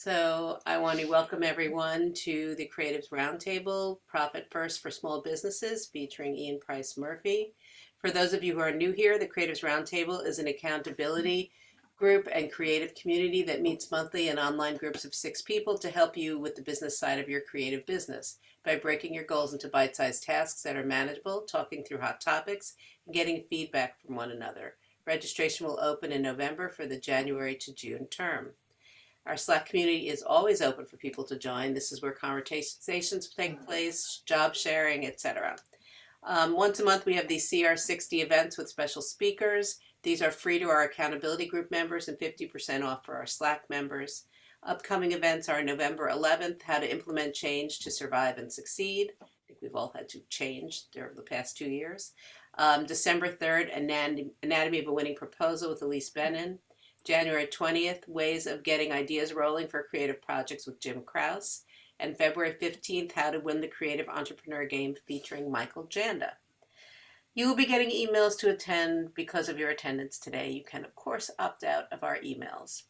So I want to welcome everyone to the Creatives Roundtable, Profit First for Small Businesses, featuring Ian Price Murphy. For those of you who are new here, the Creatives Roundtable is an accountability group and creative community that meets monthly in online groups of 6 people to help you with the business side of your creative business by breaking your goals into bite-sized tasks that are manageable, talking through hot topics, and getting feedback from one another. Registration will open in November for the January to June term. Our Slack community is always open for people to join. This is where conversations take place, job sharing, etc. Once a month, we have these CR60 events with special speakers. These are free to our accountability group members and 50% off for our Slack members. Upcoming events are November 11th, How to Implement Change to Survive and Succeed. I think we've all had to change during the past 2 years. December 3rd, Anatomy of a Winning Proposal with Elise Bennin. January 20th, Ways of Getting Ideas Rolling for Creative Projects with Jim Krause. And February 15th, How to Win the Creative Entrepreneur Game featuring Michael Janda. You will be getting emails to attend because of your attendance today. You can, of course, opt out of our emails.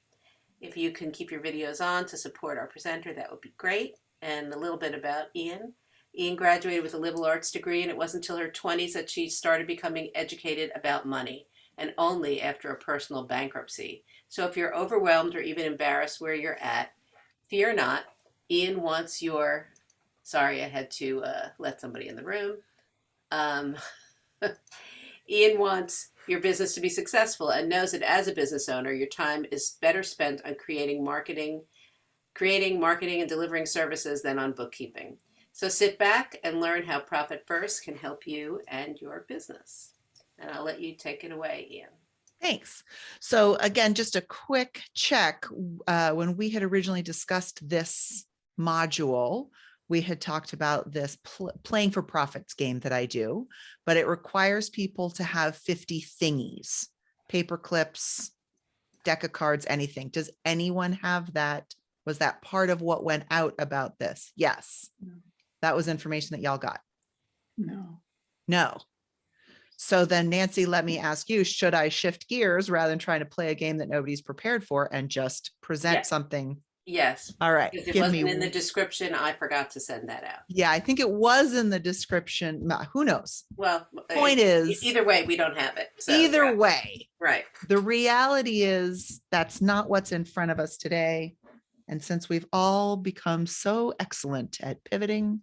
If you can keep your videos on to support our presenter, that would be great. And a little bit about Ian. Ian graduated with a liberal arts degree, and it wasn't until her 20s that she started becoming educated about money, and only after a personal bankruptcy. So if you're overwhelmed or even embarrassed where you're at, fear not. Ian wants your, sorry, I had to let somebody in the room. Ian wants your business to be successful and knows that as a business owner, your time is better spent on creating marketing, and delivering services than on bookkeeping. So sit back and learn how Profit First can help you and your business. And I'll let you take it away, Ian. Thanks. So again, just a quick check. When we had originally discussed this module, we had talked about this playing for profits game that I do, but it requires people to have 50 thingies, paper clips, deck of cards, anything. Does anyone have that? Was that part of what went out about this? Yes. No. That was information that y'all got. No. No. So then, Nancy, let me ask you, should I shift gears rather than trying to play a game that nobody's prepared for and just present Yes. something? Yes. All right. If it wasn't in the description, I forgot to send that out. Yeah, I think it was in the description. Who knows? Well, Point is, either way, we don't have it. So, either yeah. way, Right. the reality is that's not what's in front of us today. And since we've all become so excellent at pivoting,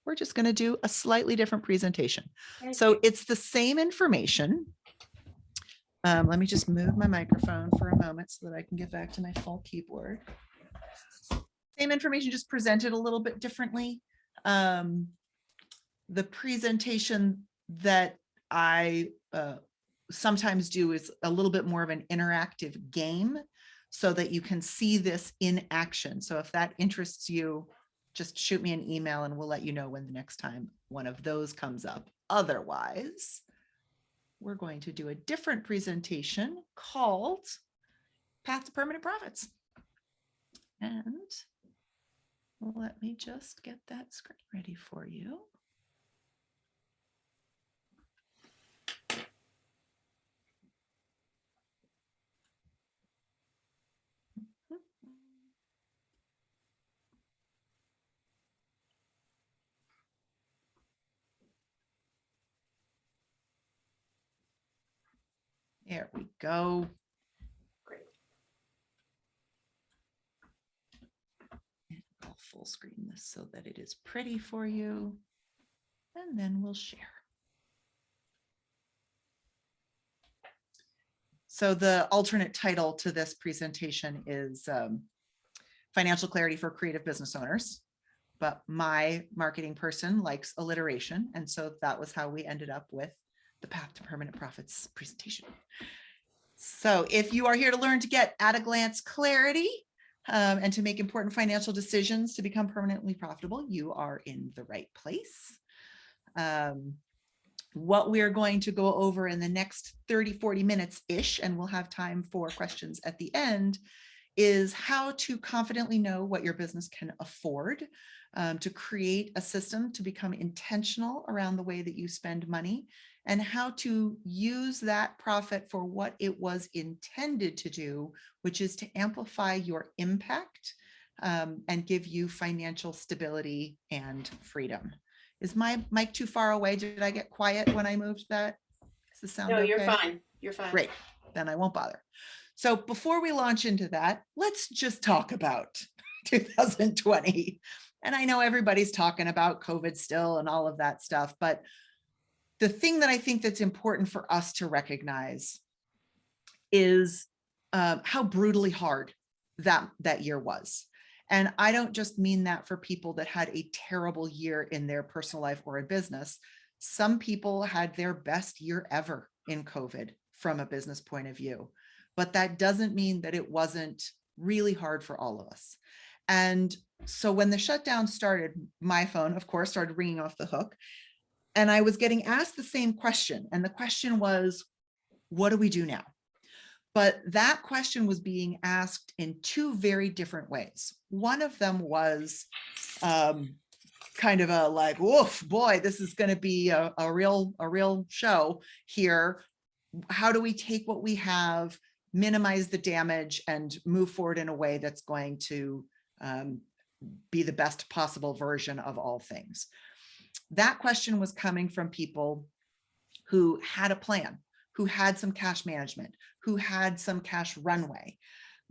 we're just going to do a slightly different presentation. So it's the same information. Let me just move my microphone for a moment so that I can get back to my full keyboard. Same information, just presented a little bit differently. The presentation that I sometimes do is a little bit more of an interactive game so that you can see this in action. So if that interests you, just shoot me an email and we'll let you know when the next time one of those comes up. Otherwise, we're going to do a different presentation called Path to Permanent Profits. And let me just get that screen ready for you. There we go. Great. And I'll full screen this so that it is pretty for you. And then we'll share. So the alternate title to this presentation is Financial Clarity for Creative Business Owners. But my marketing person likes alliteration. And so that was how we ended up with the Path to Permanent Profits presentation. So if you are here to learn to get at a glance clarity and to make important financial decisions to become permanently profitable, you are in the right place. What we're going to go over in the next 30-40 minutes-ish, and we'll have time for questions at the end, is how to confidently know what your business can afford, to create a system to become intentional around the way that you spend money, and how to use that profit for what it was intended to do, which is to amplify your impact and give you financial stability and freedom. Is my mic too far away? Did I get quiet when I moved that? Does this sound No, you're okay? fine. You're fine. Great, then I won't bother. So before we launch into that, let's just talk about 2020. And I know everybody's talking about COVID still and all of that stuff, but the thing that I think that's important for us to recognize is how brutally hard that year was. And I don't just mean that for people that had a terrible year in their personal life or a business. Some people had their best year ever in COVID from a business point of view, but that doesn't mean that it wasn't really hard for all of us. And so when the shutdown started, my phone, of course, started ringing off the hook. And I was getting asked the same question. And the question was, what do we do now? But that question was being asked in two very different ways. One of them was kind of a like, woof, boy, this is going to be a real show here. How do we take what we have, minimize the damage, and move forward in a way that's going to be the best possible version of all things? That question was coming from people who had a plan, who had some cash management, who had some cash runway.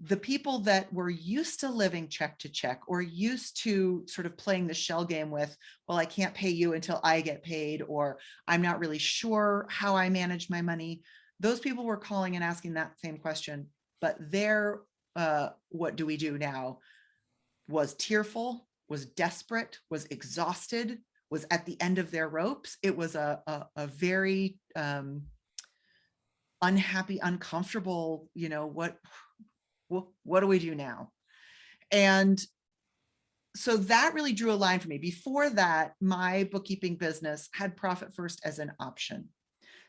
The people that were used to living check to check or used to sort of playing the shell game with, well, I can't pay you until I get paid, or I'm not really sure how I manage my money. Those people were calling and asking that same question, but their what do we do now was tearful, was desperate, was exhausted, was at the end of their ropes. It was a very unhappy, uncomfortable, what do we do now? And so that really drew a line for me. Before that, my bookkeeping business had Profit First as an option.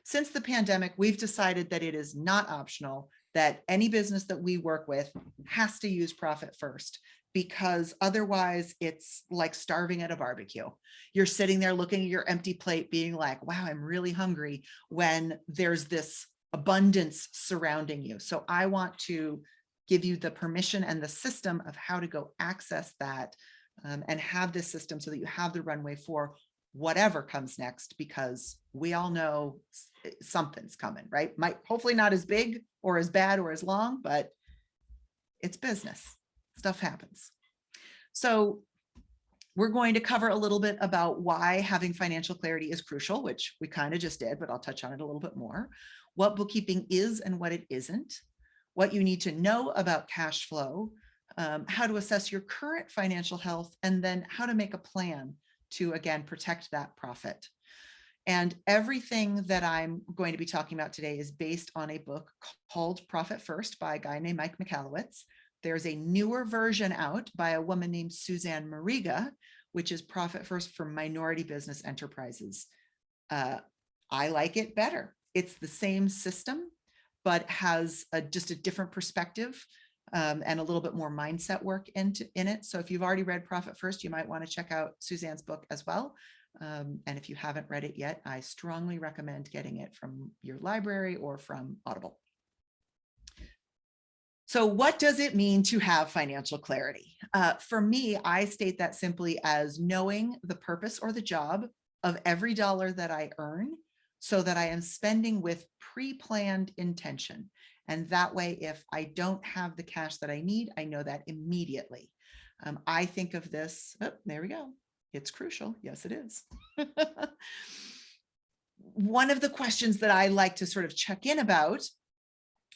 Since the pandemic, we've decided that it is not optional, that any business that we work with has to use Profit First, because otherwise it's like starving at a barbecue. You're sitting there looking at your empty plate being like, wow, I'm really hungry, when there's this abundance surrounding you. So I want to give you the permission and the system of how to go access that and have this system so that you have the runway for whatever comes next, because we all know something's coming, right? Might hopefully not as big or as bad or as long, but it's business. Stuff happens. So we're going to cover a little bit about why having financial clarity is crucial, which we kind of just did, but I'll touch on it a little bit more. What bookkeeping is and what it isn't, what you need to know about cash flow, how to assess your current financial health, and then how to make a plan to, again, protect that profit. And everything that I'm going to be talking about today is based on a book called Profit First by a guy named Mike Michalowicz. There's a newer version out by a woman named Suzanne Mariga, which is Profit First for Minority Business Enterprises. I like it better. It's the same system, but has just a different perspective and a little bit more mindset work in it. So if you've already read Profit First, you might want to check out Suzanne's book as well. And if you haven't read it yet, I strongly recommend getting it from your library or from Audible. So what does it mean to have financial clarity? For me, I state that simply as knowing the purpose or the job of every dollar that I earn, so that I am spending with pre-planned intention. And that way, if I don't have the cash that I need, I know that immediately. I think of this, oh, there we go. It's crucial. Yes, it is. One of the questions that I like to sort of check in about,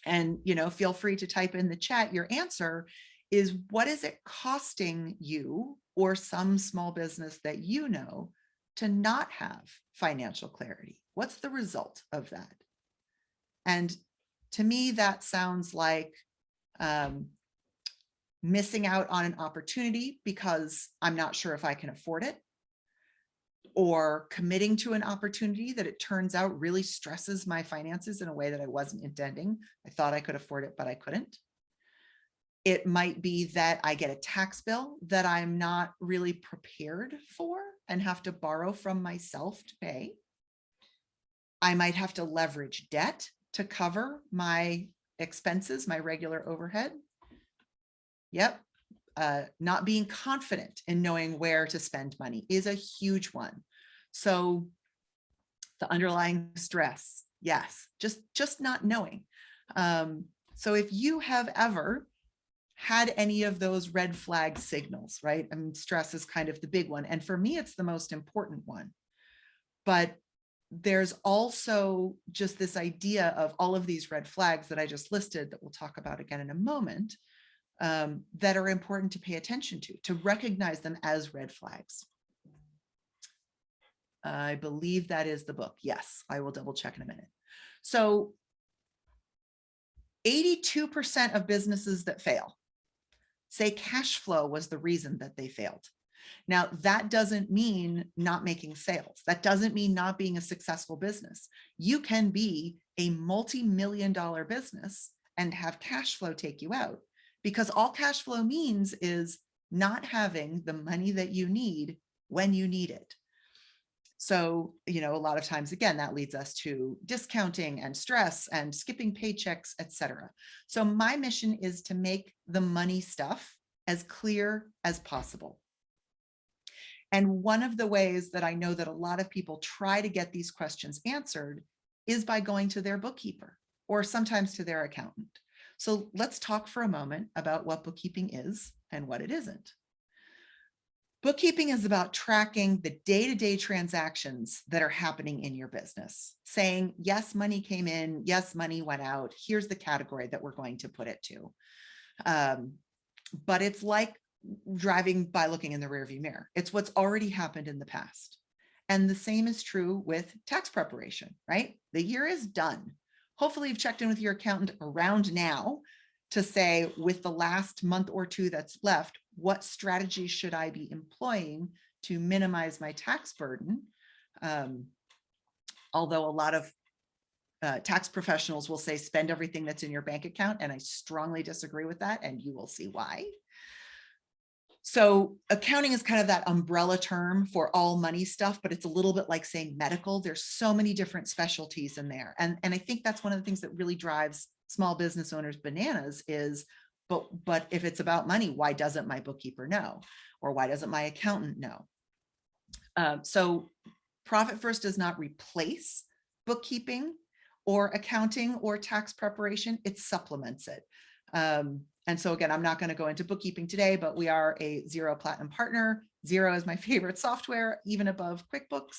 and feel free to type in the chat your answer, is what is it costing you or some small business that you know to not have financial clarity? What's the result of that? And to me, that sounds like missing out on an opportunity because I'm not sure if I can afford it, or committing to an opportunity that it turns out really stresses my finances in a way that I wasn't intending. I thought I could afford it, but I couldn't. It might be that I get a tax bill that I'm not really prepared for and have to borrow from myself to pay. I might have to leverage debt to cover my expenses, my regular overhead. Yep. Not being confident in knowing where to spend money is a huge one. So the underlying stress, yes, just not knowing. So if you have ever had any of those red flag signals, right? I mean, stress is kind of the big one. And for me, it's the most important one. But there's also just this idea of all of these red flags that I just listed that we'll talk about again in a moment, that are important to pay attention to recognize them as red flags. I believe that is the book. Yes, I will double check in a minute. So 82% of businesses that fail say cash flow was the reason that they failed. Now, that doesn't mean not making sales. That doesn't mean not being a successful business. You can be a multi-million-dollar business and have cash flow take you out, because all cash flow means is not having the money that you need when you need it. So, a lot of times, again, that leads us to discounting and stress and skipping paychecks, etc. So my mission is to make the money stuff as clear as possible. And one of the ways that I know that a lot of people try to get these questions answered is by going to their bookkeeper or sometimes to their accountant. So let's talk for a moment about what bookkeeping is and what it isn't. Bookkeeping is about tracking the day-to-day transactions that are happening in your business, saying, yes, money came in, yes, money went out, here's the category that we're going to put it to. But it's like driving by looking in the rearview mirror. It's what's already happened in the past. And the same is true with tax preparation, right? The year is done. Hopefully you've checked in with your accountant around now to say, with the last month or two that's left, what strategy should I be employing to minimize my tax burden? Although a lot of tax professionals will say, spend everything that's in your bank account. And I strongly disagree with that. And you will see why. So accounting is kind of that umbrella term for all money stuff, but it's a little bit like saying medical. There's so many different specialties in there. And I think that's one of the things that really drives small business owners bananas is, but if it's about money, why doesn't my bookkeeper know? Or why doesn't my accountant know? So Profit First does not replace bookkeeping or accounting or tax preparation. It supplements it. And so again, I'm not going to go into bookkeeping today, but we are a Xero Platinum partner. Xero is my favorite software, even above QuickBooks.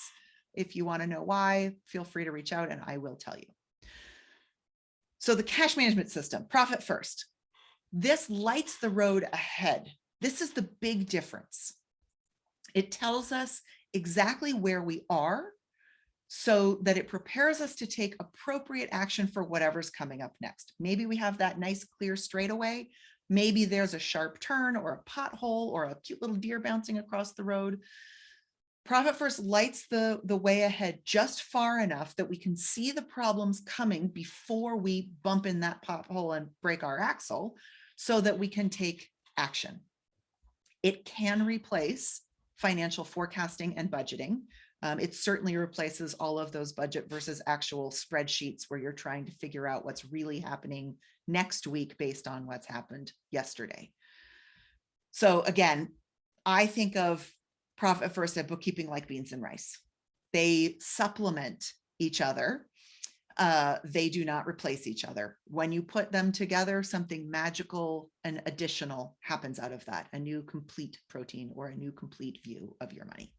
If you want to know why, feel free to reach out and I will tell you. So the cash management system, Profit First, this lights the road ahead. This is the big difference. It tells us exactly where we are so that it prepares us to take appropriate action for whatever's coming up next. Maybe we have that nice clear straightaway. Maybe there's a sharp turn or a pothole or a cute little deer bouncing across the road. Profit First lights the way ahead just far enough that we can see the problems coming before we bump in that pothole and break our axle so that we can take action. It can replace financial forecasting and budgeting. It certainly replaces all of those budget versus actual spreadsheets where you're trying to figure out what's really happening next week based on what's happened yesterday. So again, I think of Profit First and bookkeeping like beans and rice. They supplement each other. They do not replace each other. When you put them together, something magical and additional happens out of that, a new complete protein or a new complete view of your money.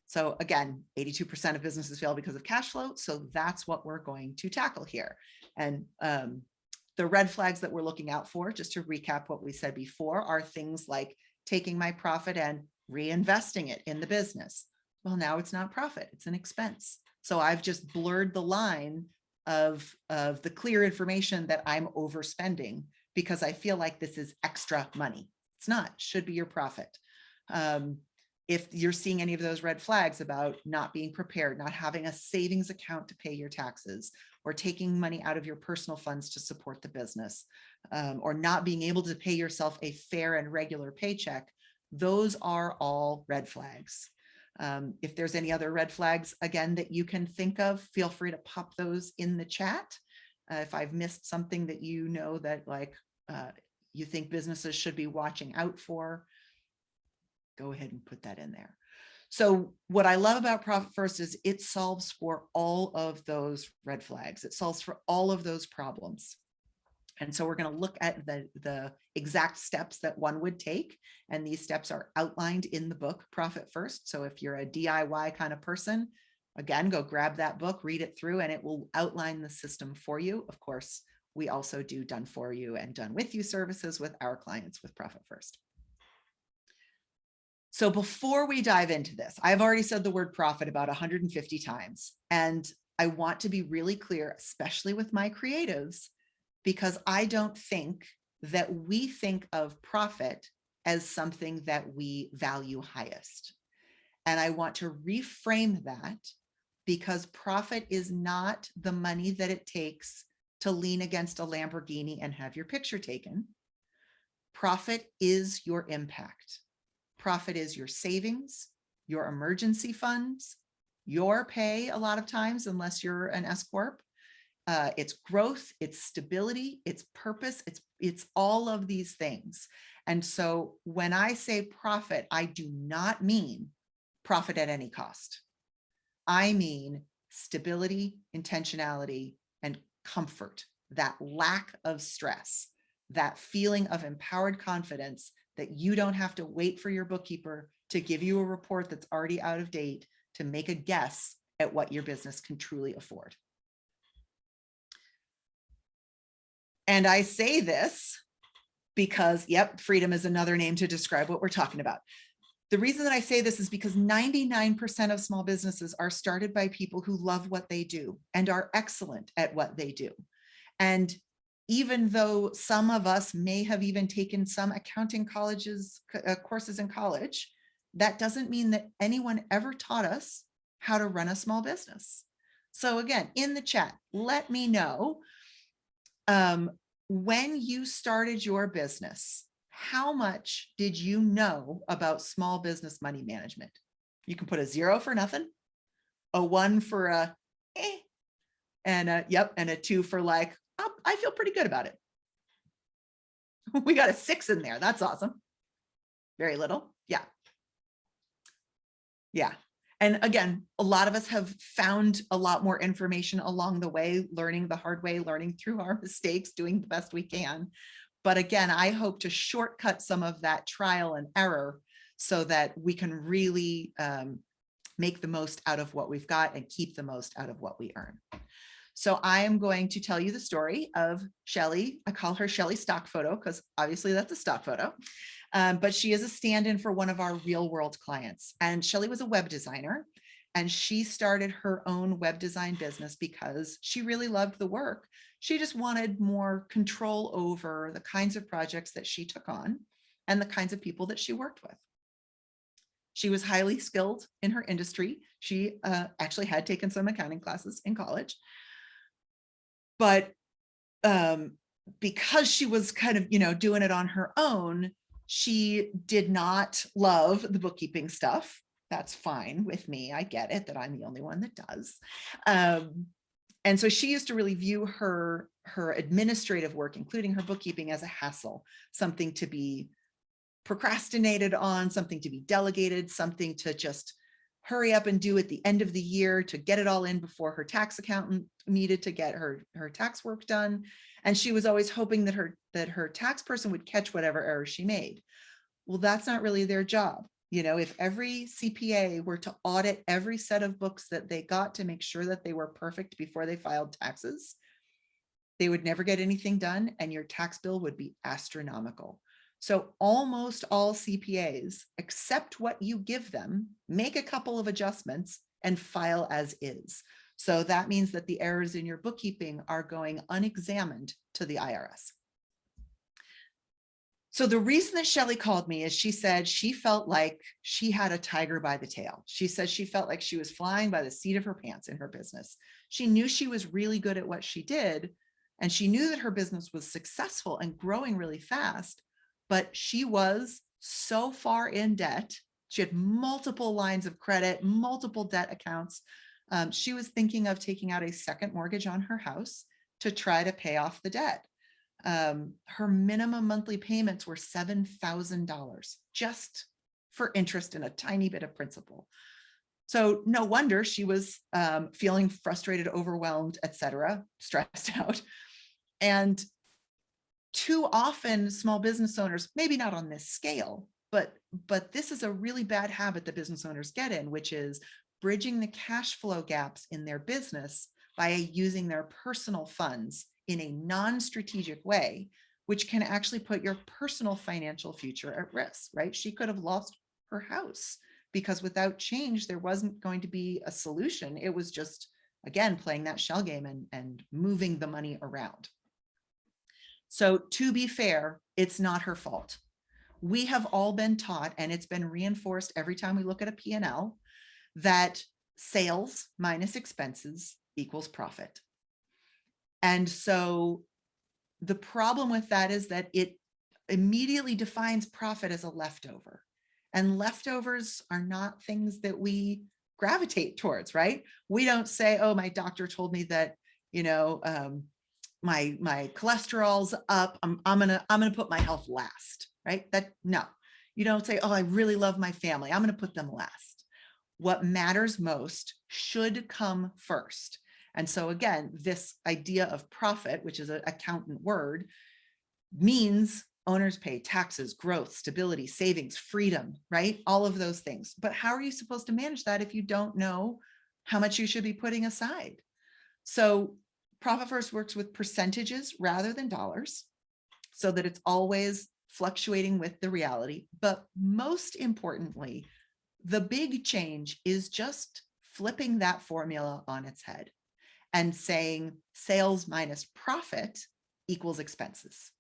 So again, 82% of businesses fail because of cash flow. So that's what we're going to tackle here. And the red flags that we're looking out for, just to recap what we said before, are things like taking my profit and reinvesting it in the business. Well, now it's not profit, it's an expense. So I've just blurred the line of the clear information that I'm overspending because I feel like this is extra money. It's not, should be your profit. If you're seeing any of those red flags about not being prepared, not having a savings account to pay your taxes, or taking money out of your personal funds to support the business, or not being able to pay yourself a fair and regular paycheck, those are all red flags. If there's any other red flags, again, that you can think of, feel free to pop those in the chat. If I've missed something that you know that you think businesses should be watching out for, go ahead and put that in there. So what I love about Profit First is it solves for all of those red flags. It solves for all of those problems. And so we're going to look at the exact steps that one would take. And these steps are outlined in the book, Profit First. So if you're a DIY kind of person, again, go grab that book, read it through, and it will outline the system for you. Of course, we also do done for you and done with you services with our clients with Profit First. So before we dive into this, I've already said the word profit about 150 times. And I want to be really clear, especially with my creatives, because I don't think that we think of profit as something that we value highest. And I want to reframe that, because profit is not the money that it takes to lean against a Lamborghini and have your picture taken. Profit is your impact. Profit is your savings, your emergency funds, your pay a lot of times, unless you're an S Corp. It's growth, it's stability, it's purpose, it's all of these things. And so when I say profit, I do not mean profit at any cost. I mean stability, intentionality, and comfort, that lack of stress, that feeling of empowered confidence that you don't have to wait for your bookkeeper to give you a report that's already out of date to make a guess at what your business can truly afford. And I say this because, yep, freedom is another name to describe what we're talking about. The reason that I say this is because 99% of small businesses are started by people who love what they do and are excellent at what they do. And even though some of us may have even taken some accounting courses in college, that doesn't mean that anyone ever taught us how to run a small business. So again, in the chat, let me know, when you started your business, how much did you know about small business money management? You can put a 0 for nothing, a 1 for a eh, and a yep, and a 2 for like, oh, I feel pretty good about it. We got a 6 in there. That's awesome. Very little. Yeah. Yeah. And again, a lot of us have found a lot more information along the way, learning the hard way, learning through our mistakes, doing the best we can. But again, I hope to shortcut some of that trial and error so that we can really make the most out of what we've got and keep the most out of what we earn. So I am going to tell you the story of Shelly. I call her Shelly stock photo because obviously that's a stock photo. But she is a stand-in for one of our real world clients. And Shelly was a web designer, and she started her own web design business because she really loved the work. She just wanted more control over the kinds of projects that she took on and the kinds of people that she worked with. She was highly skilled in her industry. She actually had taken some accounting classes in college. But because she was kind of, doing it on her own, she did not love the bookkeeping stuff. That's fine with me. I get it that I'm the only one that does. And so she used to really view her administrative work, including her bookkeeping, as a hassle, something to be procrastinated on, something to be delegated, something to just hurry up and do at the end of the year to get it all in before her tax accountant needed to get her tax work done. And she was always hoping that her tax person would catch whatever errors she made. Well, that's not really their job. If every CPA were to audit every set of books that they got to make sure that they were perfect before they filed taxes, they would never get anything done and your tax bill would be astronomical. So almost all CPAs accept what you give them, make a couple of adjustments, and file as is. So that means that the errors in your bookkeeping are going unexamined to the IRS. So the reason that Shelly called me is she said she felt like she had a tiger by the tail. She said she felt like she was flying by the seat of her pants in her business. She knew she was really good at what she did, and she knew that her business was successful and growing really fast, but she was so far in debt. She had multiple lines of credit, multiple debt accounts. She was thinking of taking out a second mortgage on her house to try to pay off the debt. Her minimum monthly payments were $7,000 just for interest and a tiny bit of principal. So no wonder she was feeling frustrated, overwhelmed, etc., stressed out. And too often small business owners, maybe not on this scale, but this is a really bad habit that business owners get in, which is bridging the cash flow gaps in their business by using their personal funds in a non-strategic way, which can actually put your personal financial future at risk, right? She could have lost her house because without change, there wasn't going to be a solution. It was just, again, playing that shell game and moving the money around. So to be fair, it's not her fault. We have all been taught, and it's been reinforced every time we look at a P&L, that sales minus expenses equals profit. And so the problem with that is that it immediately defines profit as a leftover. And leftovers are not things that we gravitate towards, right? We don't say, oh, my doctor told me that, my cholesterol's up. I'm gonna put my health last, right? No, you don't say, oh, I really love my family, I'm gonna put them last. What matters most should come first. And so again, this idea of profit, which is an accountant word, means owners pay taxes, growth, stability, savings, freedom, right? All of those things. But how are you supposed to manage that if you don't know how much you should be putting aside? So Profit First works with percentages rather than dollars, so that it's always fluctuating with the reality. But most importantly, the big change is just flipping that formula on its head and saying sales minus profit equals expenses.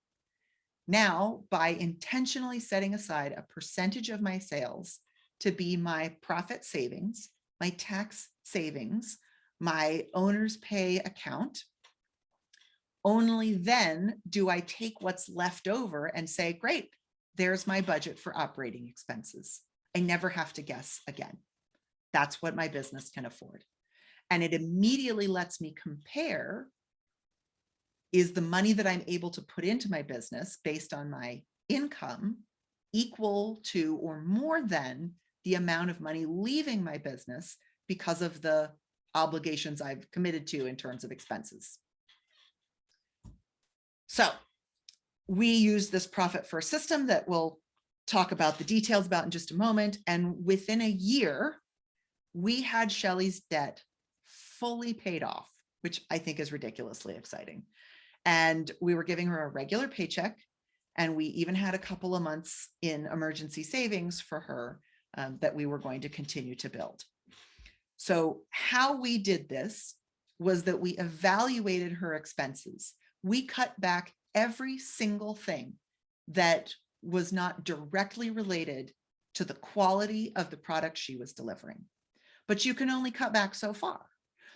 Now, by intentionally setting aside a percentage of my sales to be my profit savings, my tax savings, my owner's pay account, only then do I take what's left over and say, great, there's my budget for operating expenses. I never have to guess again. That's what my business can afford. And it immediately lets me compare, is the money that I'm able to put into my business based on my income equal to or more than the amount of money leaving my business because of the obligations I've committed to in terms of expenses. So we use this Profit First system that we'll talk about the details about in just a moment. And within a year, we had Shelley's debt fully paid off, which I think is ridiculously exciting. And we were giving her a regular paycheck. And we even had a couple of months in emergency savings for her that we were going to continue to build. So how we did this was that we evaluated her expenses. We cut back every single thing that was not directly related to the quality of the product she was delivering. But you can only cut back so far.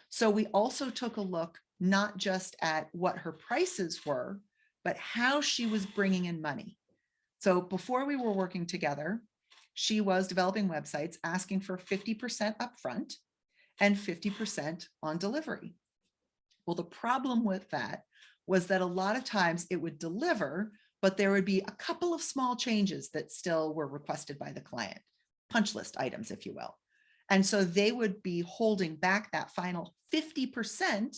So we also took a look not just at what her prices were, but how she was bringing in money. So before we were working together, she was developing websites asking for 50% upfront and 50% on delivery. Well, the problem with that was that a lot of times it would deliver, but there would be a couple of small changes that still were requested by the client, punch list items, if you will. And so they would be holding back that final 50%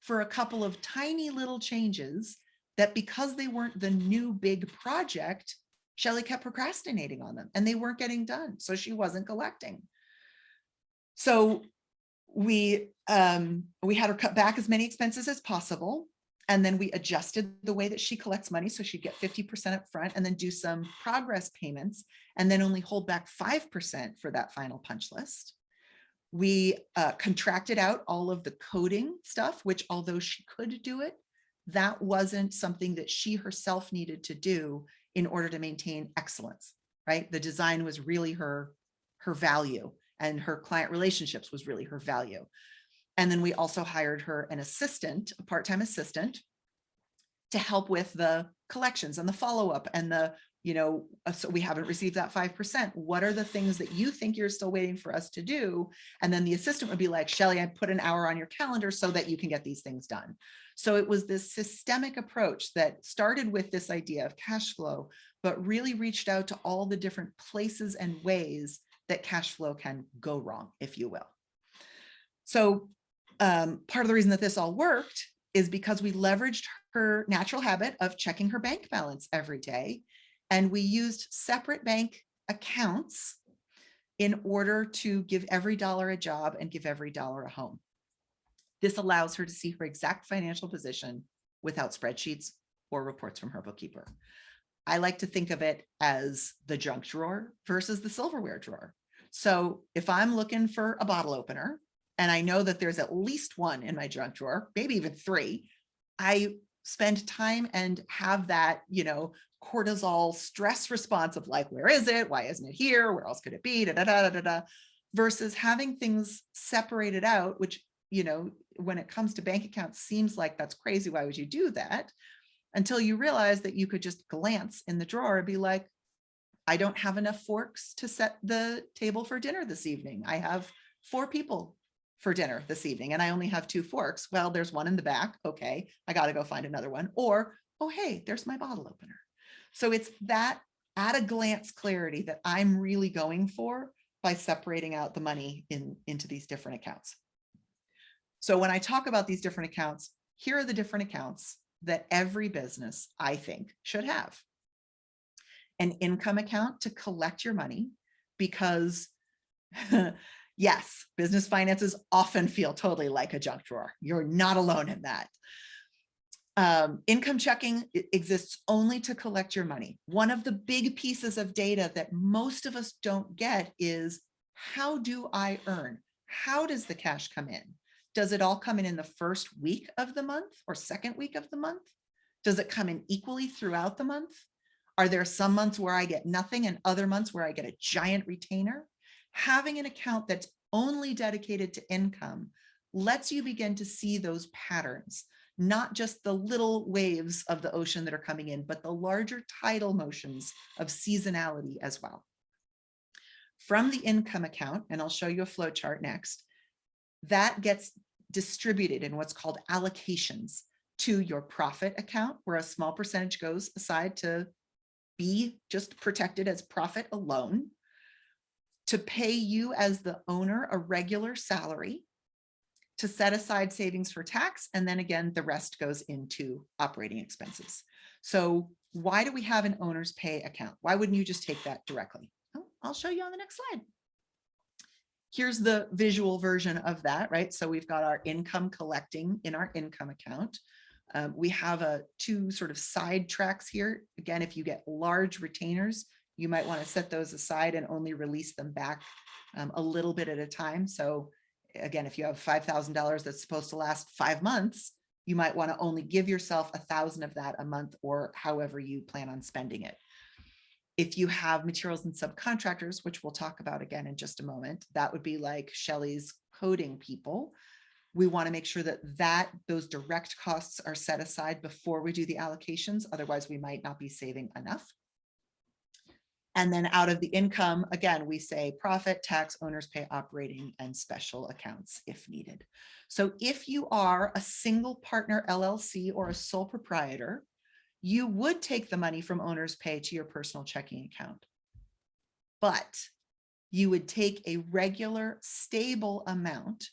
for a couple of tiny little changes that, because they weren't the new big project, Shelley kept procrastinating on them and they weren't getting done. So she wasn't collecting. So we had her cut back as many expenses as possible. And then we adjusted the way that she collects money. So she'd get 50% up front and then do some progress payments and then only hold back 5% for that final punch list. We contracted out all of the coding stuff, which although she could do it, that wasn't something that she herself needed to do in order to maintain excellence, right? The design was really her value, and her client relationships was really her value. And then we also hired her an assistant, a part-time assistant, to help with the collections and the follow-up and the, so we haven't received that 5%. What are the things that you think you're still waiting for us to do? And then the assistant would be like, Shelly, I put an hour on your calendar so that you can get these things done. So it was this systemic approach that started with this idea of cash flow, but really reached out to all the different places and ways that cash flow can go wrong, if you will. So part of the reason that this all worked is because we leveraged her natural habit of checking her bank balance every day. And we used separate bank accounts in order to give every dollar a job and give every dollar a home. This allows her to see her exact financial position without spreadsheets or reports from her bookkeeper. I like to think of it as the junk drawer versus the silverware drawer. So if I'm looking for a bottle opener and I know that there's at least one in my junk drawer, maybe even 3, I spend time and have that, cortisol stress response of like, where is it? Why isn't it here? Where else could it be? Da, da, da, da, da, versus having things separated out, which, when it comes to bank accounts, seems like that's crazy. Why would you do that? Until you realize that you could just glance in the drawer and be like, I don't have enough forks to set the table for dinner this evening. I have 4 people for dinner this evening and I only have 2 forks. Well, there's one in the back. Okay, I got to go find another one. Or, oh, hey, there's my bottle opener. So it's that at a glance clarity that I'm really going for by separating out the money into these different accounts. So when I talk about these different accounts, here are the different accounts that every business, I think, should have. An income account to collect your money, because yes, business finances often feel totally like a junk drawer. You're not alone in that. Income checking exists only to collect your money. One of the big pieces of data that most of us don't get is, how do I earn? How does the cash come in? Does it all come in the first week of the month or second week of the month? Does it come in equally throughout the month? Are there some months where I get nothing and other months where I get a giant retainer? Having an account that's only dedicated to income lets you begin to see those patterns, not just the little waves of the ocean that are coming in, but the larger tidal motions of seasonality as well. From the income account, and I'll show you a flow chart next, that gets distributed in what's called allocations to your profit account, where a small percentage goes aside to be just protected as profit alone, to pay you as the owner a regular salary, to set aside savings for tax, and then again, the rest goes into operating expenses. So why do we have an owner's pay account? Why wouldn't you just take that directly? Oh, I'll show you on the next slide. Here's the visual version of that, right? So we've got our income collecting in our income account. We have 2 sort of side tracks here. Again, if you get large retainers, you might want to set those aside and only release them back a little bit at a time. So again, if you have $5,000 that's supposed to last 5 months, you might want to only give yourself 1,000 of that a month, or however you plan on spending it. If you have materials and subcontractors, which we'll talk about again in just a moment, that would be like Shelly's coding people. We want to make sure that those direct costs are set aside before we do the allocations. Otherwise, we might not be saving enough. And then out of the income, again, we say profit, tax, owner's pay, operating, and special accounts if needed. So if you are a single partner LLC or a sole proprietor, you would take the money from owner's pay to your personal checking account. But you would take a regular, stable amount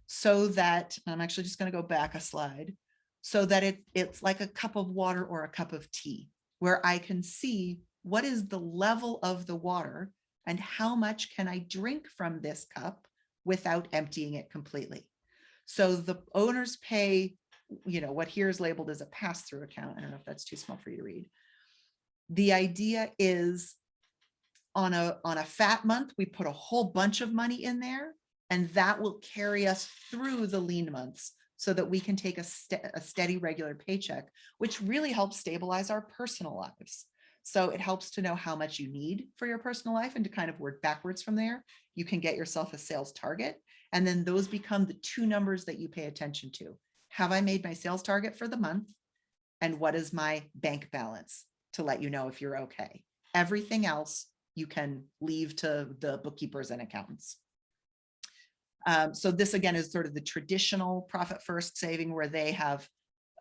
so that, I'm actually just going to go back a slide, so that it's like a cup of water or a cup of tea, where I can see what is the level of the water and how much can I drink from this cup without emptying it completely. So the owner's pay, what here is labeled as a pass-through account. I don't know if that's too small for you to read. The idea is on a fat month, we put a whole bunch of money in there, and that will carry us through the lean months so that we can take a steady, regular paycheck, which really helps stabilize our personal lives. So it helps to know how much you need for your personal life, and to kind of work backwards from there. You can get yourself a sales target, and then those become the 2 numbers that you pay attention to. Have I made my sales target for the month? and what is my bank balance to let you know if you're okay. Everything else you can leave to the bookkeepers and accountants. So this again is sort of the traditional profit first saving where they have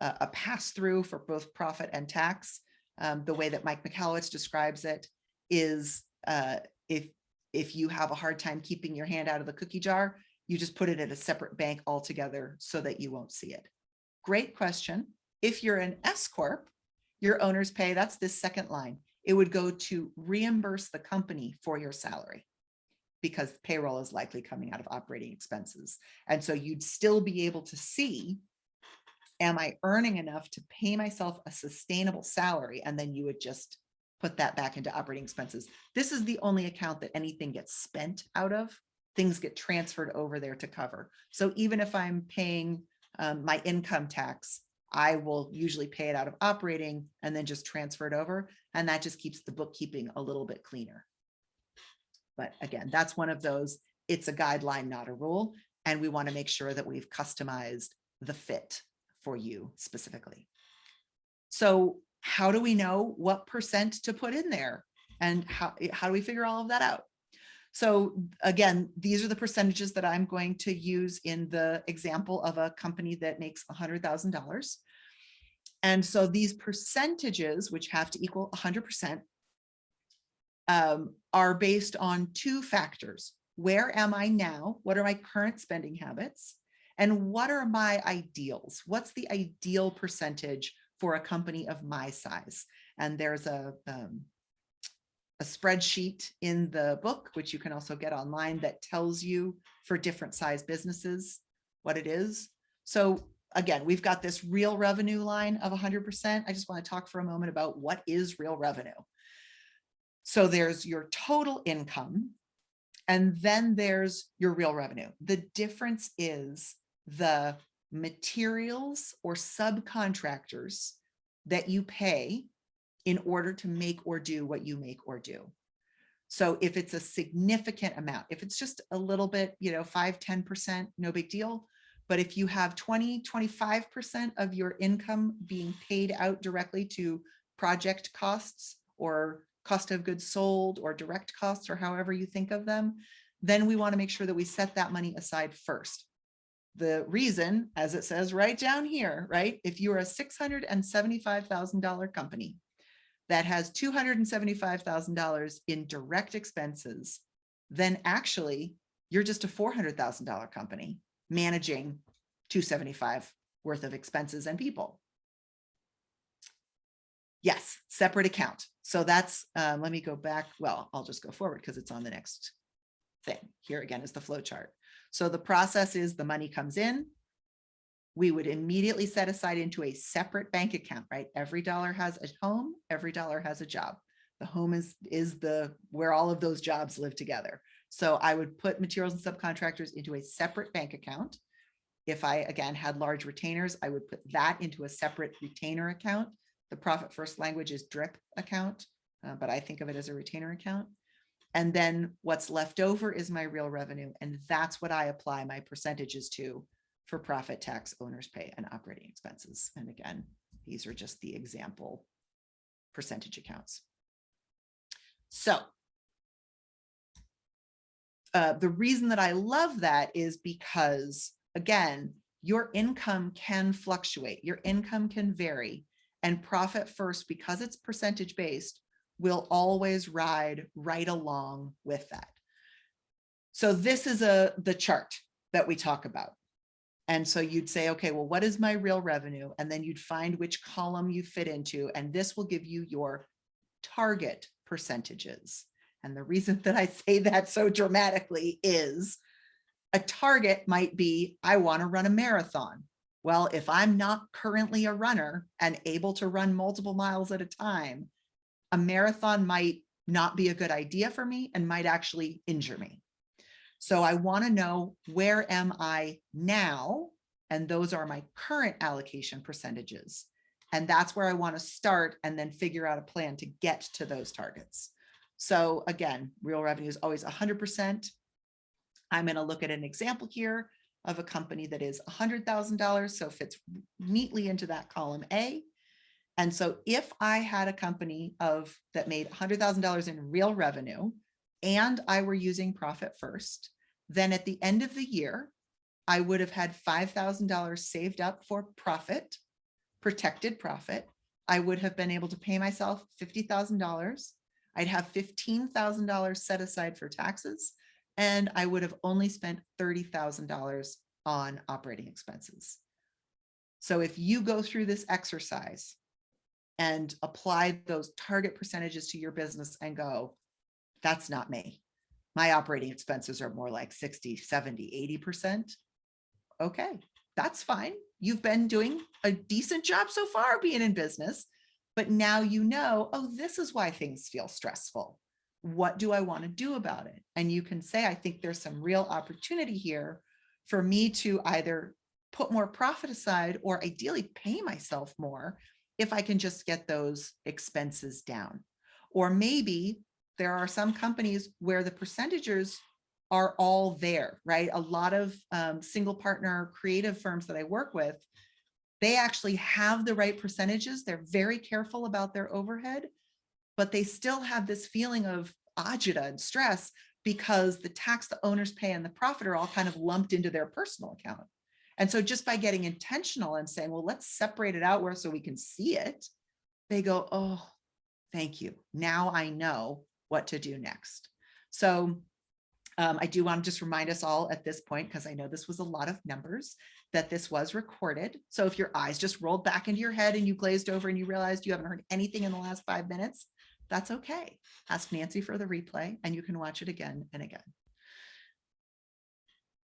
a pass through for both profit and tax. The way that Mike Michalowicz describes it is if you have a hard time keeping your hand out of the cookie jar, you just put it at a separate bank altogether so that you won't see it. Great question. If you're an S Corp, your owner's pay, that's this second line. It would go to reimburse the company for your salary because payroll is likely coming out of operating expenses. And so you'd still be able to see, am I earning enough to pay myself a sustainable salary? And then you would just put that back into operating expenses. This is the only account that anything gets spent out of. Things get transferred over there to cover. So even if I'm paying my income tax, I will usually pay it out of operating and then just transfer it over. And that just keeps the bookkeeping a little bit cleaner. But again, that's one of those, it's a guideline, not a rule. And we want to make sure that we've customized the fit for you specifically. So how do we know what percent to put in there? And how do we figure all of that out? So again, these are the percentages that I'm going to use in the example of a company that makes $100,000. And so these percentages, which have to equal 100%, are based on two factors. Where am I now? What are my current spending habits? And what are my ideals? What's the ideal percentage for a company of my size? And there's a spreadsheet in the book, which you can also get online, that tells you for different size businesses what it is. So again, we've got this real revenue line of 100%. I just want to talk for a moment about what is real revenue. So there's your total income, and then there's your real revenue. The difference is the materials or subcontractors that you pay in order to make or do what you make or do. So if it's a significant amount, if it's just a little bit, 5-10%, no big deal. But if you have 20-25% of your income being paid out directly to project costs or cost of goods sold or direct costs, or however you think of them, then we want to make sure that we set that money aside first. The reason, as it says right down here, right? If you're a $675,000 company that has $275,000 in direct expenses, then actually you're just a $400,000 company managing $275,000 worth of expenses and people. Yes, separate account. So that's, let me go back. Well, I'll just go forward because it's on the next thing. Here again is the flow chart. So the process is the money comes in. We would immediately set aside into a separate bank account, right? Every dollar has a home, every dollar has a job. The home is where all of those jobs live together. So I would put materials and subcontractors into a separate bank account. If I, again, had large retainers, I would put that into a separate retainer account. The profit first language is DRIP account, but I think of it as a retainer account. And then what's left over is my real revenue. And that's what I apply my percentages to for profit, tax, owner's pay, and operating expenses. And again, these are just the example percentage accounts. So the reason that I love that is because, again, your income can fluctuate. Your income can vary. And profit first, because it's percentage based, will always ride right along with that. So this is the chart that we talk about. And so you'd say, okay, well, what is my real revenue? And then you'd find which column you fit into, and this will give you your target percentages. And the reason that I say that so dramatically is a target might be, I want to run a marathon. Well, if I'm not currently a runner and able to run multiple miles at a time, a marathon might not be a good idea for me and might actually injure me. So I want to know, where am I now? And those are my current allocation percentages. And that's where I want to start and then figure out a plan to get to those targets. So again, real revenue is always 100%. I'm going to look at an example here of a company that is $100,000, so fits neatly into that column A. And so if I had a company that made $100,000 in real revenue and I were using Profit First, then at the end of the year, I would have had $5,000 saved up for profit, protected profit. I would have been able to pay myself $50,000. I'd have $15,000 set aside for taxes, and I would have only spent $30,000 on operating expenses. So if you go through this exercise and apply those target percentages to your business and go, that's not me. My operating expenses are more like 60, 70, 80%. Okay, that's fine. You've been doing a decent job so far being in business, but now you know, oh, this is why things feel stressful. What do I want to do about it? And you can say, I think there's some real opportunity here for me to either put more profit aside or ideally pay myself more if I can just get those expenses down. Or maybe there are some companies where the percentages are all there, right? A lot of single partner creative firms that I work with, they actually have the right percentages. They're very careful about their overhead, but they still have this feeling of agita and stress because the tax the owners pay and the profit are all kind of lumped into their personal account. And so just by getting intentional and saying, well, let's separate it out where so we can see it, they go, oh, thank you. Now I know what to do next. So I do want to just remind us all at this point, because I know this was a lot of numbers, that this was recorded. So if your eyes just rolled back into your head and you glazed over and you realized you haven't heard anything in the last 5 minutes, that's okay. Ask Nancy for the replay and you can watch it again and again.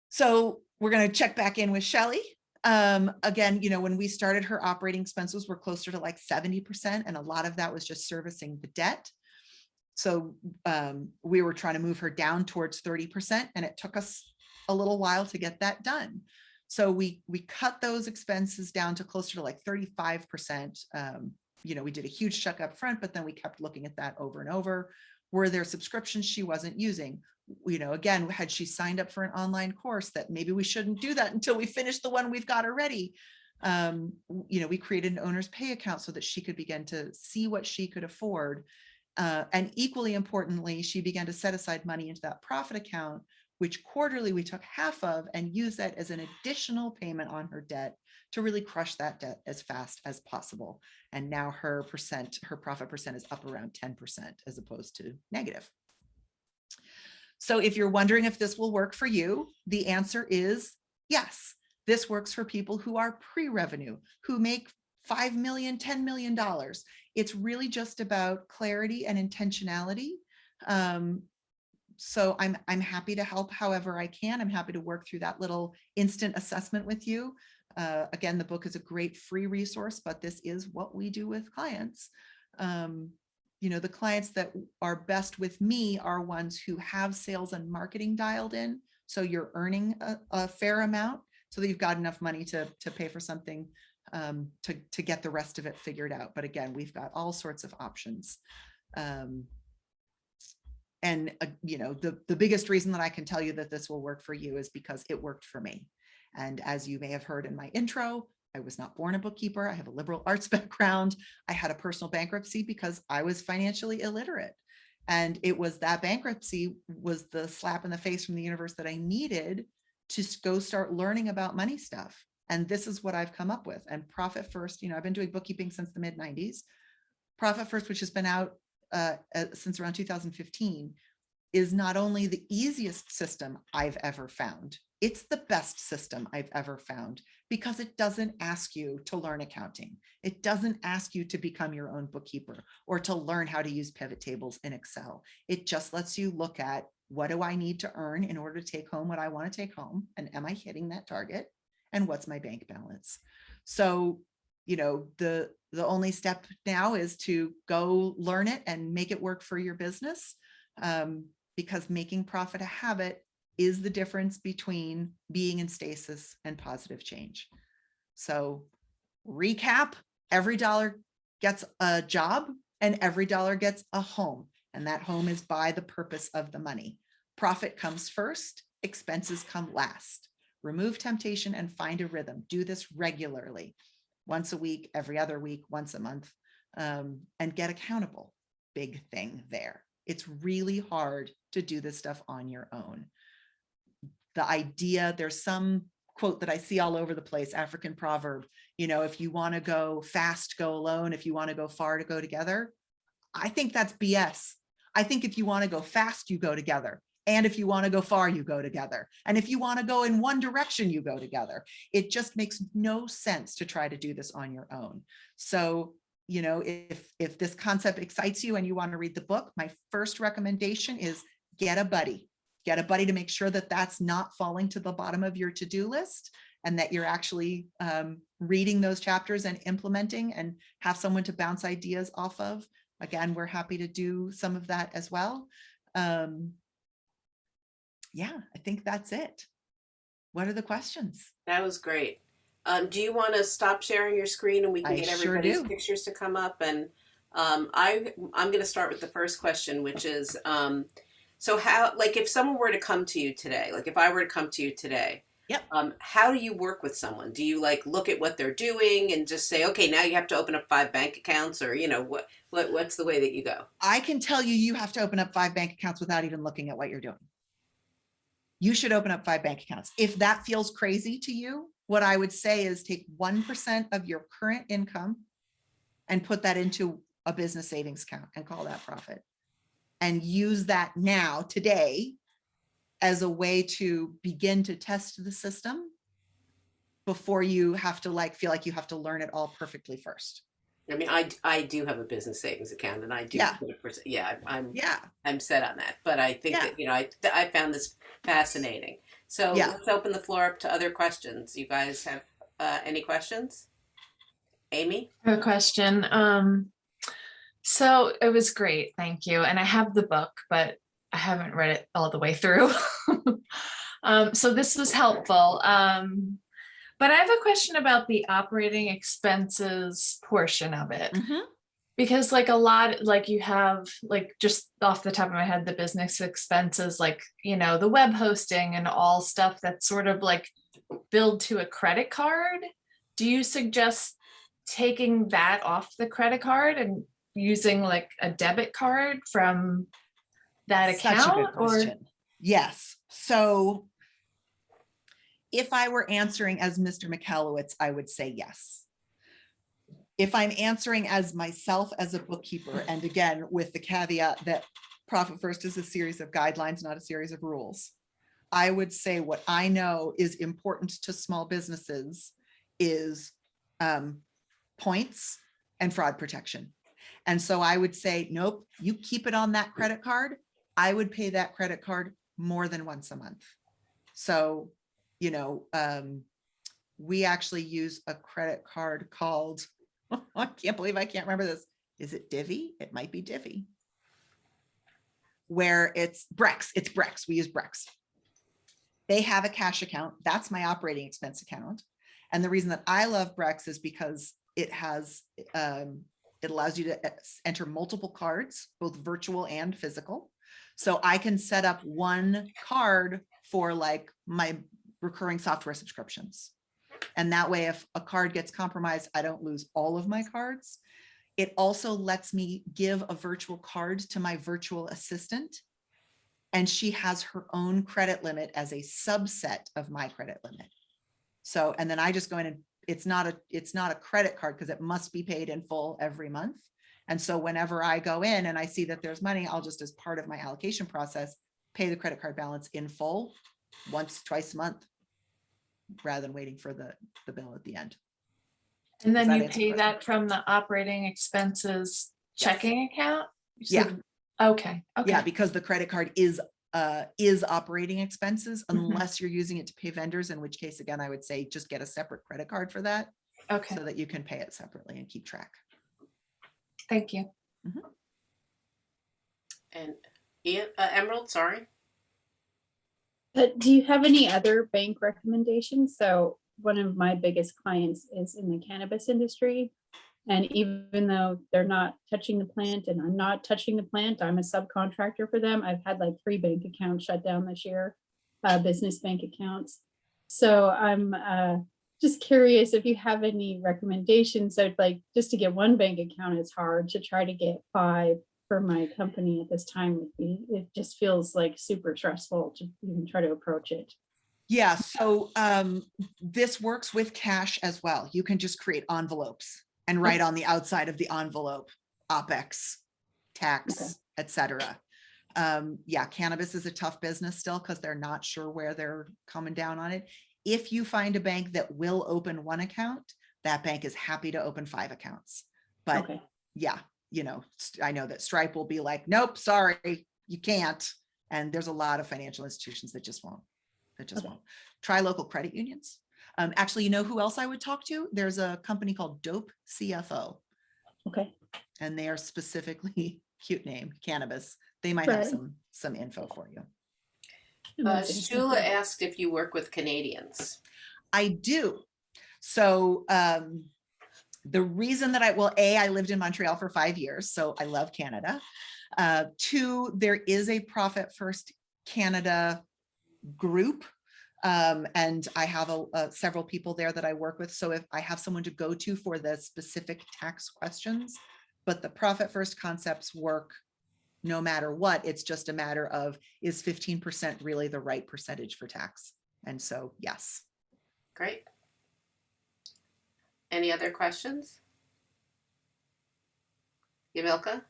So we're going to check back in with Shelley. Again, when we started, her operating expenses were closer to like 70%, and a lot of that was just servicing the debt. So we were trying to move her down towards 30%, and it took us a little while to get that done. So we cut those expenses down to closer to like 35%. We did a huge check up front, but then we kept looking at that over and over. Were there subscriptions she wasn't using? Again, had she signed up for an online course that maybe we shouldn't do that until we finish the one we've got already? We created an owner's pay account so that she could begin to see what she could afford. And equally importantly, she began to set aside money into that profit account, which quarterly we took half of and used that as an additional payment on her debt to really crush that debt as fast as possible. And now her profit percent is up around 10% as opposed to negative. So if you're wondering if this will work for you, the answer is yes. This works for people who are pre-revenue, who make $5 million, $10 million. It's really just about clarity and intentionality. So I'm happy to help however I can. I'm happy to work through that little instant assessment with you. Again, the book is a great free resource, but this is what we do with clients. The clients that are best with me are ones who have sales and marketing dialed in. So you're earning a fair amount so that you've got enough money to pay for something to get the rest of it figured out. But again, we've got all sorts of options. The biggest reason that I can tell you that this will work for you is because it worked for me. And as you may have heard in my intro, I was not born a bookkeeper. I have a liberal arts background. I had a personal bankruptcy because I was financially illiterate. And it was that bankruptcy was the slap in the face from the universe that I needed to go start learning about money stuff. And this is what I've come up with. And Profit First, I've been doing bookkeeping since the mid 90s. Profit First, which has been out since around 2015, is not only the easiest system I've ever found, it's the best system I've ever found because it doesn't ask you to learn accounting. It doesn't ask you to become your own bookkeeper or to learn how to use pivot tables in Excel. It just lets you look at, what do I need to earn in order to take home what I want to take home? And am I hitting that target? And what's my bank balance? So, the only step now is to go learn it and make it work for your business, because making profit a habit is the difference between being in stasis and positive change. So recap, every dollar gets a job and every dollar gets a home. And that home is by the purpose of the money. Profit comes first, expenses come last. Remove temptation and find a rhythm. Do this regularly. once a week, every other week, once a month, and get accountable. Big thing there. It's really hard to do this stuff on your own. The idea, there's some quote that I see all over the place, African proverb, if you want to go fast, go alone. If you want to go far, to go together. I think that's BS. I think if you want to go fast, you go together. And if you want to go far, you go together. And if you want to go in one direction, you go together. It just makes no sense to try to do this on your own. So, if this concept excites you and you want to read the book, my first recommendation is get a buddy. Get a buddy to make sure that that's not falling to the bottom of your to-do list, and that you're actually reading those chapters and implementing, and have someone to bounce ideas off of. Again, we're happy to do some of that as well. Yeah, I think that's it. What are the questions? That was great. Do you want to stop sharing your screen and we can I get sure everybody's do. pictures to come up? And I'm going to start with the first question, which is, so how, like, if someone were to come to you today, like if I were to come to you today, Yep. How do you work with someone? Do you like look at what they're doing and just say, okay, now you have to open up 5 bank accounts, or what's the way that you go? I can tell you have to open up 5 bank accounts without even looking at what you're doing. You should open up 5 bank accounts. If that feels crazy to you, what I would say is take 1% of your current income and put that into a business savings account and call that profit, and use that now, today, as a way to begin to test the system before you have to feel like you have to learn it all perfectly first. I mean, I do have a business savings account, and I do. Yeah. I'm set on that. But I think that I found this fascinating. So let's open the floor up to other questions. You guys have any questions? Amy? I have a question. So it was great, thank you. And I have the book, but I haven't read it all the way through. So this was helpful. But I have a question about the operating expenses portion of it. Because you have just off the top of my head, the business expenses, the web hosting and all stuff that's sort of billed to a credit card. Do you suggest taking that off the credit card and using a debit card from that account? Such a good question. Yes. So if I were answering as Mr. McAllowitz, I would say yes. If I'm answering as myself as a bookkeeper, and again, with the caveat that Profit First is a series of guidelines, not a series of rules, I would say what I know is important to small businesses is points and fraud protection. And so I would say, nope, you keep it on that credit card. I would pay that credit card more than once a month. So, we actually use a credit card called, I can't believe I can't remember this. Is it Divvy? It might be Divvy. Where it's Brex. It's Brex. We use Brex. They have a cash account. That's my operating expense account. And the reason that I love Brex is because it has, it allows you to enter multiple cards, both virtual and physical. So I can set up one card for my recurring software subscriptions. And that way, if a card gets compromised, I don't lose all of my cards. It also lets me give a virtual card to my virtual assistant, and she has her own credit limit as a subset of my credit limit. So, and then I just go in and it's not a credit card because it must be paid in full every month. And so whenever I go in and I see that there's money, I'll just, as part of my allocation process, pay the credit card balance in full twice a month, rather than waiting for the bill at the end. And then you pay that from the operating expenses checking account? Yeah. Okay. Yeah, because the credit card is operating expenses unless you're using it to pay vendors, in which case, again, I would say just get a separate credit card for that. Okay. So that you can pay it separately and keep track. Thank you. And Emerald, sorry. Do you have any other bank recommendations? So one of my biggest clients is in the cannabis industry. And even though they're not touching the plant and I'm not touching the plant, I'm a subcontractor for them. I've had 3 bank accounts shut down this year, business bank accounts. So I'm just curious if you have any recommendations. So like just to get one bank account is hard. To try to get 5 for my company at this time would be, it just feels like super stressful to even try to approach it. Yeah, so this works with cash as well. You can just create envelopes and write on the outside of the envelope, OpEx, tax, etc. Yeah, cannabis is a tough business still because they're not sure where they're coming down on it. If you find a bank that will open 1 account, that bank is happy to open 5 accounts. But Okay. yeah, I know that Stripe will be like, nope, sorry, you can't. And there's a lot of financial institutions that just won't. Won't. Try local credit unions. Actually, you know who else I would talk to? There's a company called Dope CFO. Okay. And they are specifically, cute name, cannabis. They might have some info for you. Shula asked if you work with Canadians. I do. So the reason that I lived in Montreal for 5 years, so I love Canada. 2, there is a Profit First Canada group. And I have several people there that I work with. So if I have someone to go to for the specific tax questions, but the Profit First concepts work no matter what. It's just a matter of, is 15% really the right percentage for tax? And so, yes. Great. Any other questions? Yamilka?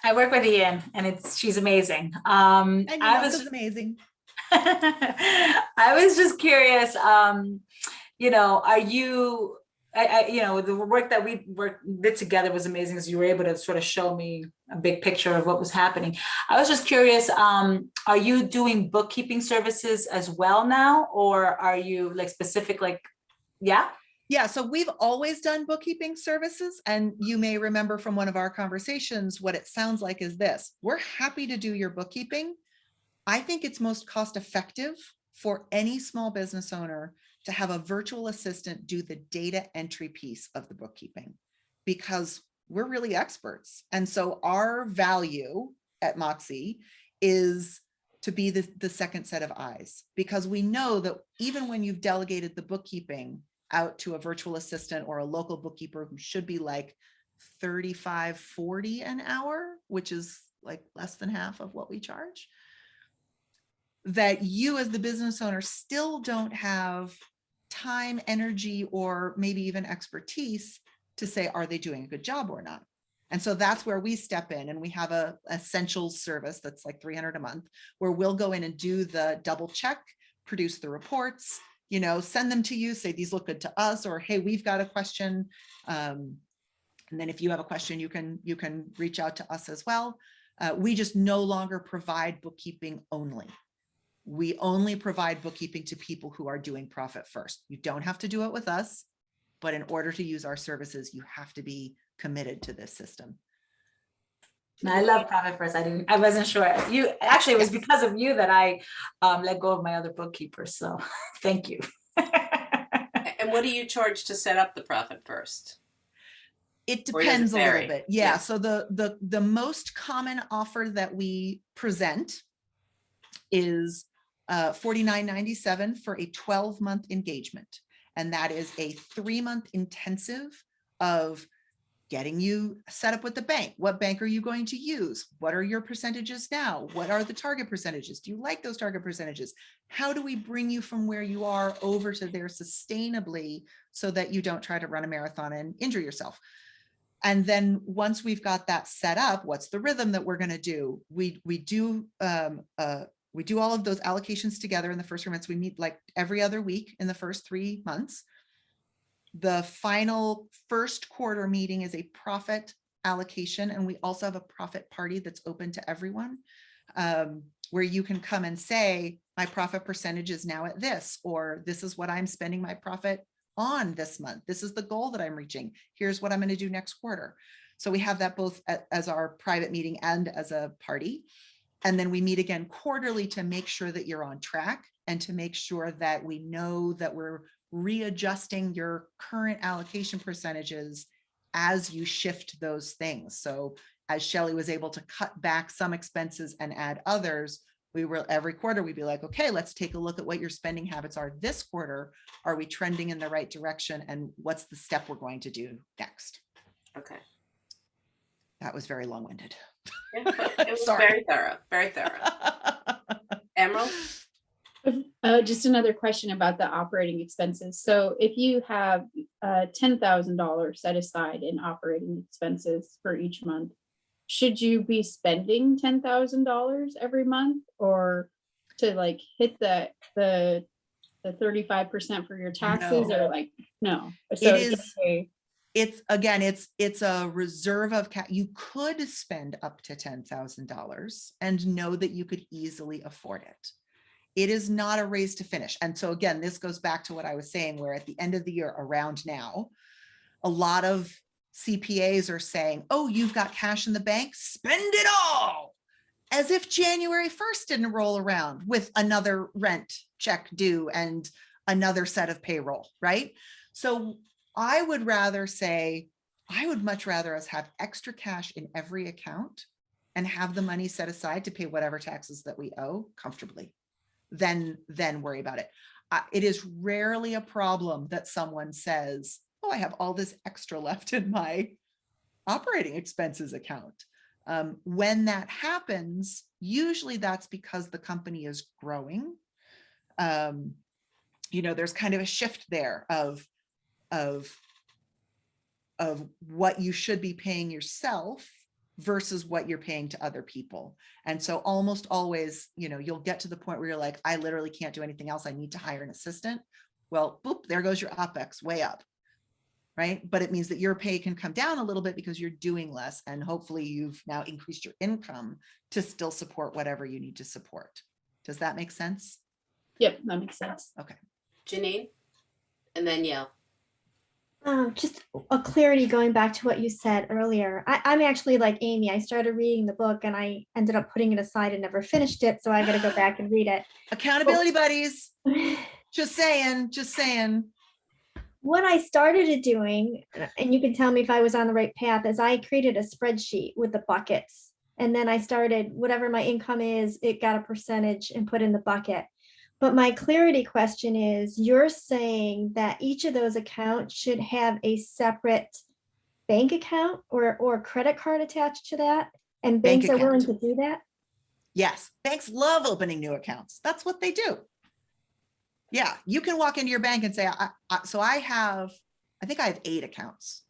I work with Ian and she's amazing. And I was amazing. I was just curious, are you, the work that we did together was amazing because you were able to sort of show me a big picture of what was happening. I was just curious, are you doing bookkeeping services as well now, or are you like specific, like, yeah? Yeah, so we've always done bookkeeping services, and you may remember from one of our conversations, what it sounds like is this: we're happy to do your bookkeeping. I think it's most cost effective for any small business owner to have a virtual assistant do the data entry piece of the bookkeeping, because we're really experts. And so our value at Moxie is to be the second set of eyes, because we know that even when you've delegated the bookkeeping out to a virtual assistant or a local bookkeeper who should be like 35, 40 an hour, which is like less than half of what we charge, that you as the business owner still don't have time, energy, or maybe even expertise to say, are they doing a good job or not? And so that's where we step in, and we have a essentials service that's like $300 a month, where we'll go in and do the double check, produce the reports, send them to you, say, these look good to us, or, hey, we've got a question. And then if you have a question, you can reach out to us as well. We just no longer provide bookkeeping only. We only provide bookkeeping to people who are doing Profit First. You don't have to do it with us, but in order to use our services, you have to be committed to this system. No, I love Profit First. I wasn't sure. It was because of you that I let go of my other bookkeeper. So thank you. And what do you charge to set up the Profit First? It depends a little bit. Yeah. Yeah. So the most common offer that we present is $49.97 for a 12-month engagement. And that is a 3-month intensive of getting you set up with the bank. What bank are you going to use? What are your percentages now? What are the target percentages? Do you like those target percentages? How do we bring you from where you are over to there sustainably so that you don't try to run a marathon and injure yourself? And then once we've got that set up, what's the rhythm that we're going to do? We do all of those allocations together in the first 3 months. We meet like every other week in the first 3 months. The final first quarter meeting is a profit allocation. And we also have a profit party that's open to everyone, where you can come and say, my profit percentage is now at this, or this is what I'm spending my profit on this month. This is the goal that I'm reaching. Here's what I'm going to do next quarter. So we have that both as our private meeting and as a party. And then we meet again quarterly to make sure that you're on track and to make sure that we know that we're readjusting your current allocation percentages as you shift those things. So as Shelley was able to cut back some expenses and add others, Every quarter, we'd be like, okay, let's take a look at what your spending habits are this quarter. Are we trending in the right direction? And what's the step we're going to do next? Okay. That was very long-winded. Yeah, but it was Sorry. very thorough, very thorough. Emerald? Just another question about the operating expenses. So if you have $10,000 set aside in operating expenses for each month, should you be spending $10,000 every month, or to like hit the 35% for your taxes, No. or like, no? So It is, okay. it's a reserve of you could spend up to $10,000 and know that you could easily afford it. It is not a race to finish. And so again, this goes back to what I was saying, where at the end of the year around now, a lot of CPAs are saying, oh, you've got cash in the bank, spend it all, as if January 1st didn't roll around with another rent check due and another set of payroll, right? So I would rather say, I would much rather us have extra cash in every account and have the money set aside to pay whatever taxes that we owe comfortably than worry about it. It is rarely a problem that someone says, oh, I have all this extra left in my operating expenses account. When that happens, usually that's because the company is growing. There's kind of a shift there of what you should be paying yourself versus what you're paying to other people. And so almost always, you'll get to the point where you're like, I literally can't do anything else. I need to hire an assistant. Well, boop, there goes your OpEx way up, right? But it means that your pay can come down a little bit because you're doing less. And hopefully you've now increased your income to still support whatever you need to support. Does that make sense? Yep, that makes sense. Okay. Janine? And then Yale. Just a clarity going back to what you said earlier. I'm actually like Amy. I started reading the book and I ended up putting it aside and never finished it. So I got to go back and read it. Accountability buddies. Just saying. What I started doing, and you can tell me if I was on the right path, is I created a spreadsheet with the buckets. And then I started, whatever my income is, it got a percentage and put in the bucket. But my clarity question is, you're saying that each of those accounts should have a separate bank account or credit card attached to that? And Bank banks are willing account. to do that? Yes. Banks love opening new accounts. That's what they do. Yeah. You can walk into your bank and say, I think I have 8 accounts,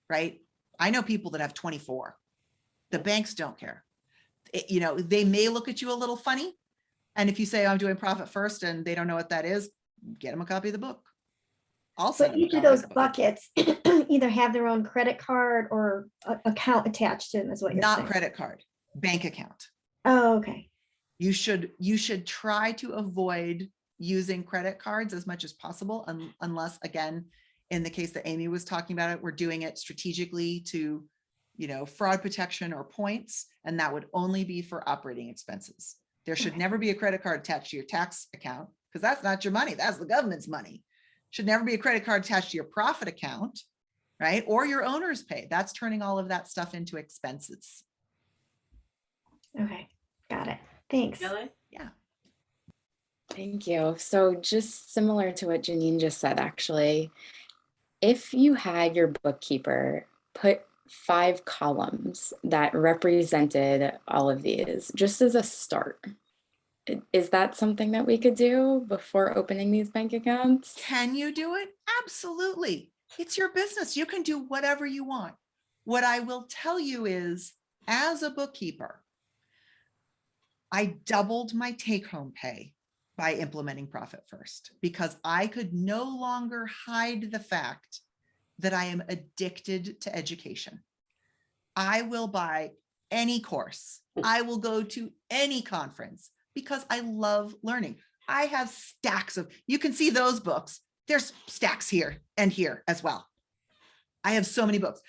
right? I know people that have 24. The banks don't care. They may look at you a little funny. And if you say, I'm doing profit first and they don't know what that is, get them a copy of the book. So each of those buckets either have their own credit card or account attached to them, is what you're saying. Not credit card, bank account. Oh, okay. You should try to avoid using credit cards as much as possible, unless, again, in the case that Amy was talking about it, we're doing it strategically to, fraud protection or points, and that would only be for operating expenses. There should never be a credit card attached to your tax account, because that's not your money. That's the government's money. Should never be a credit card attached to your profit account, right? Or your owner's pay. That's turning all of that stuff into expenses. Okay, got it. Thanks. Really? Yeah. Thank you. So just similar to what Janine just said, actually, if you had your bookkeeper put 5 columns that represented all of these, just as a start, is that something that we could do before opening these bank accounts? Can you do it? Absolutely. It's your business. You can do whatever you want. What I will tell you is, as a bookkeeper, I doubled my take-home pay by implementing Profit First, because I could no longer hide the fact that I am addicted to education. I will buy any course. I will go to any conference because I love learning. I have stacks of, you can see those books. There's stacks here and here as well. I have so many books.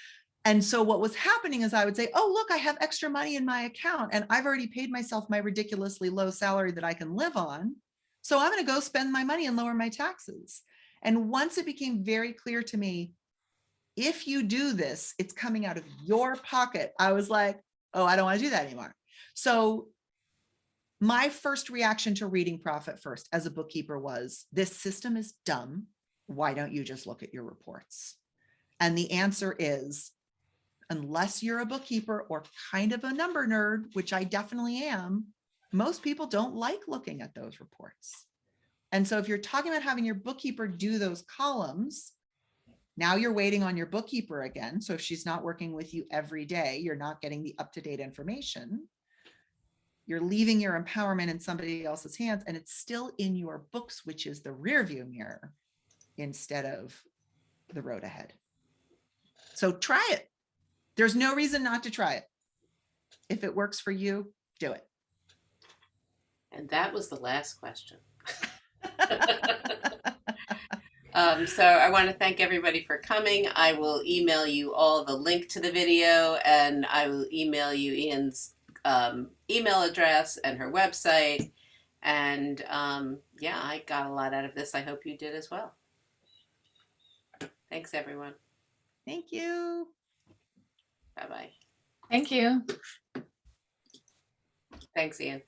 And so what was happening is I would say, oh, look, I have extra money in my account and I've already paid myself my ridiculously low salary that I can live on. So I'm going to go spend my money and lower my taxes. And once it became very clear to me, if you do this, it's coming out of your pocket, I was like, oh, I don't want to do that anymore. So My first reaction to reading Profit First as a bookkeeper was, this system is dumb. Why don't you just look at your reports? And the answer is, unless you're a bookkeeper or kind of a number nerd, which I definitely am, most people don't like looking at those reports. And so if you're talking about having your bookkeeper do those columns, now you're waiting on your bookkeeper again. So if she's not working with you every day, you're not getting the up-to-date information. You're leaving your empowerment in somebody else's hands, and it's still in your books, which is the rear view mirror instead of the road ahead. So try it. There's no reason not to try it. If it works for you, do it. And that was the last question. So I want to thank everybody for coming. I will email you all the link to the video, and I will email you Ian's email address and her website. And yeah, I got a lot out of this. I hope you did as well. Thanks, everyone. Thank you. Bye-bye. Thank you. Thanks, Ian.